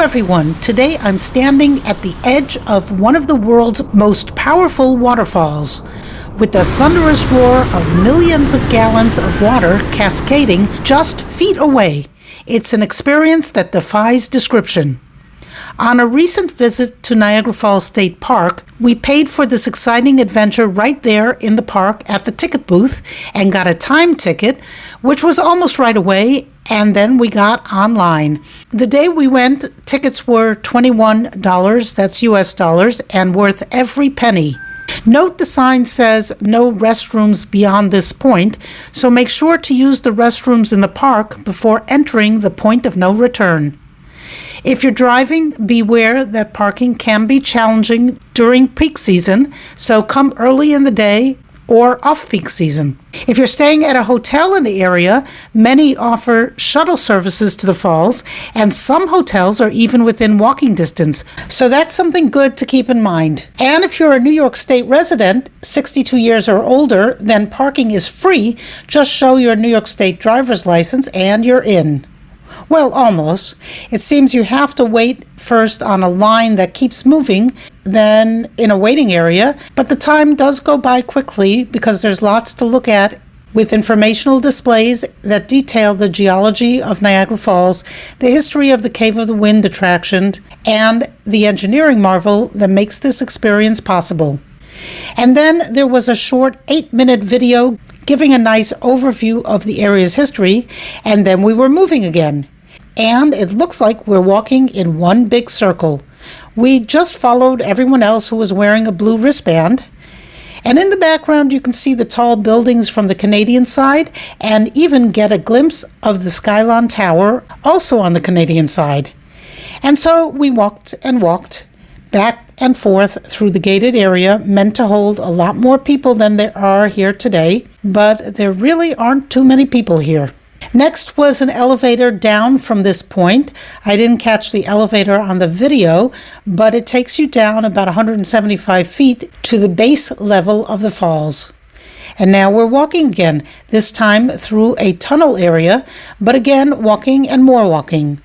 everyone. Today I'm standing at the edge of one of the world's most powerful waterfalls, with the thunderous roar of millions of gallons of water cascading just feet away. It's an experience that defies description. On a recent visit to Niagara State Park, we paid for this exciting adventure right there in the park at the ticket booth and got a time ticket, which was almost right away, and then we got online. The day we went, tickets were $21, that's US dollars, and worth every penny. Note the sign says no restrooms beyond this point, so make sure to use the restrooms in the park before entering the point of no return. If you're driving, beware that parking can be challenging during peak season, so come early in the day or off-peak season. If you're staying at a hotel in the area, many offer shuttle services to the falls, and some hotels are even within walking distance, so that's something good to keep in mind. And if you're a New York State resident, 62 years or older, then parking is free. Just show your New York State driver's license and you're in. Well, almost. It seems you have to wait first on a line that keeps moving, then in a waiting area, but the time does go by quickly because there's lots to look at with informational displays that detail the geology of Niagara Falls, the history of the Cave of the Wind attraction, and the engineering marvel that makes this experience possible. And then there was a short 8-minute video giving a nice overview of the area's history, and then we were moving again. And it looks like we're walking in one big circle. We just followed everyone else who was wearing a blue wristband. And in the background, you can see the tall buildings from the Canadian side and even get a glimpse of the Skylon Tower, also on the Canadian side. And so we walked and walked back and forth through the gated area, meant to hold a lot more people than there are here today, but there really aren't too many people here. Next was an elevator down from this point. I didn't catch the elevator on the video, but it takes you down about 175 feet to the base level of the falls. And now we're walking again, this time through a tunnel area, but again walking and more walking.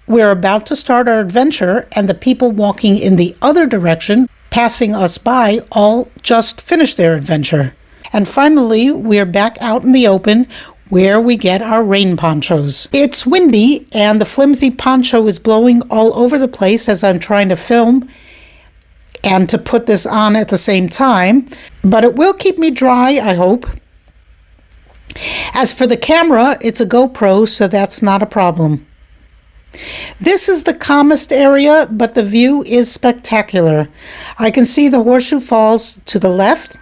We're about to start our adventure, and the people walking in the other direction, passing us by, all just finished their adventure. And finally, we're back out in the open where we get our rain ponchos. It's windy, and the flimsy poncho is blowing all over the place as I'm trying to film and to put this on at the same time, but it will keep me dry, I hope. As for the camera, it's a GoPro, so that's not a problem. This is the calmest area, but the view is spectacular. I can see the Horseshoe Falls to the left,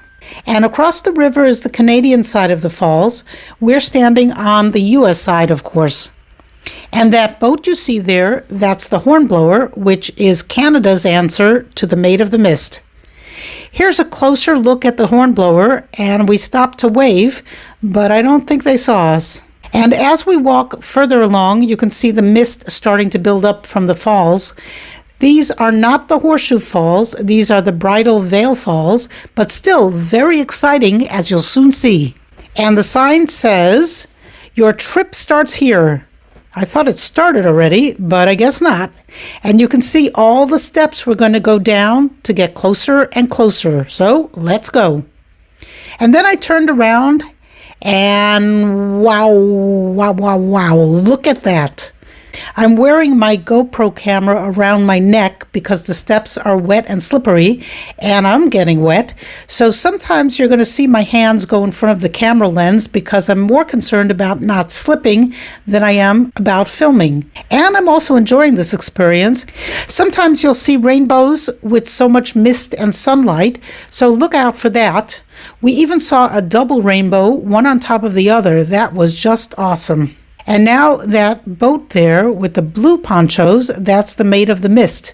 and across the river is the Canadian side of the falls. We're standing on the US side, of course. And that boat you see there, that's the Hornblower, which is Canada's answer to the Maid of the Mist. Here's a closer look at the Hornblower, and we stopped to wave, but I don't think they saw us. And as we walk further along, you can see the mist starting to build up from the falls. These are not the Horseshoe Falls, these are the Bridal Veil Falls, but still very exciting, as you'll soon see. And the sign says, "Your trip starts here." I thought it started already, but I guess not. And you can see all the steps we're going to go down to get closer and closer. So let's go. And then I turned around, and wow, look at that. I'm wearing my GoPro camera around my neck because the steps are wet and slippery, and I'm getting wet. So sometimes you're going to see my hands go in front of the camera lens because I'm more concerned about not slipping than I am about filming. And I'm also enjoying this experience. Sometimes you'll see rainbows with so much mist and sunlight, so look out for that. We even saw a double rainbow, one on top of the other. That was just awesome. And now that boat there with the blue ponchos, that's the Maid of the Mist.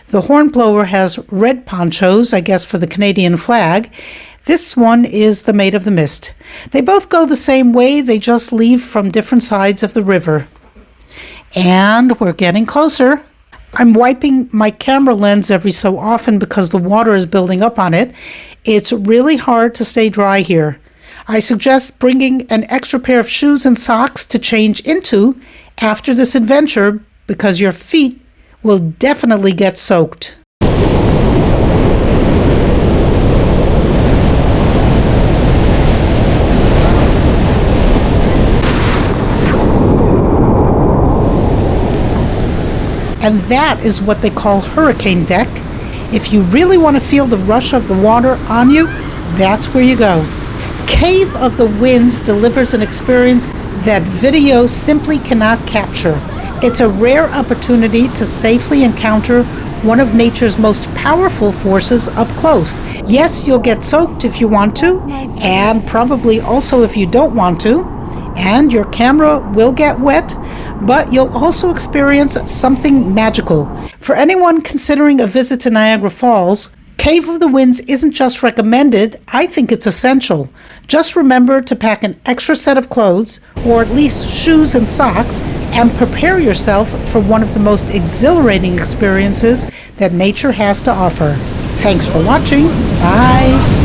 The Hornblower has red ponchos, I guess for the Canadian flag. This one is the Maid of the Mist. They both go the same way, they just leave from different sides of the river. And we're getting closer. I'm wiping my camera lens every so often because the water is building up on it. It's really hard to stay dry here. I suggest bringing an extra pair of shoes and socks to change into after this adventure because your feet will definitely get soaked. And that is what they call hurricane deck. If you really want to feel the rush of the water on you, that's where you go. Cave of the Winds delivers an experience that video simply cannot capture. It's a rare opportunity to safely encounter one of nature's most powerful forces up close. Yes, you'll get soaked if you want to, and probably also if you don't want to, and your camera will get wet, but you'll also experience something magical. For anyone considering a visit to Niagara Falls, Cave of the Winds isn't just recommended, I think it's essential. Just remember to pack an extra set of clothes, or at least shoes and socks, and prepare yourself for one of the most exhilarating experiences that nature has to offer. Thanks for watching. Bye.